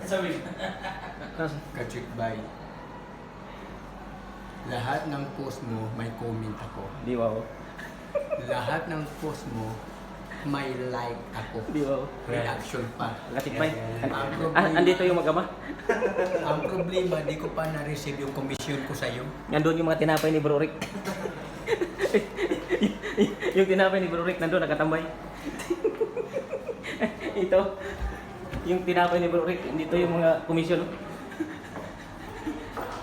Sabi. Kachikbay. Lahat ng post mo, may comment ako. Di ba? Lahat ng post mo, may like ako. Di ba? Reaction pa. Kachikbay. Ang problema, Andito yung mag-ama. ang problema, di ko pa na-receive yung commission ko sa'yo. Nandun yung mga tinapay ni Bro Rick. Yung tinapay ni Bro Rick nandun, nakatambay. Ito. Yung tinapay ni Bro Rick, dito yung mga komisyon.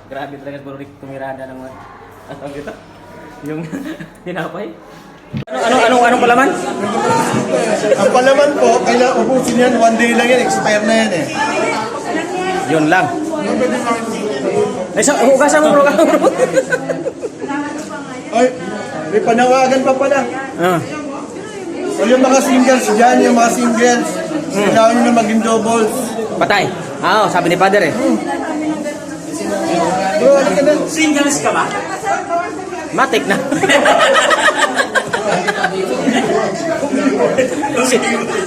Grabe talaga si Bro Rick, tumirada ng mga... Ano dito? Yung tinapay. Anong palaman? Ang palaman po, kailangan ubusin yan, one day lang yan, expire na yan eh. Yun lang. Ay, hugasan mo bro. Ay, may panawagan pa pala. O yung mga singles dyan, yung mga singles, kailangan nyo na maging doubles. Patay. Oo, sabi ni Father eh. Bro, ano ka na? Singles ka ba? Matik na.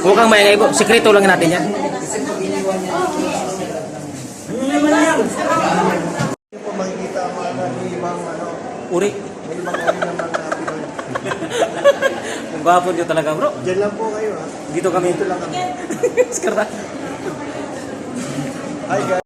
Huwag kang maingay po. Sikreto lang natin yan. Hindi po makikita ang mga ibang Uri. may ibang uri ng mga Pinoy. Kung gwapo nyo talaga bro. Diyan lang po kayo ha. Dito kami. Dito lang kami. Skarta. Hi guys.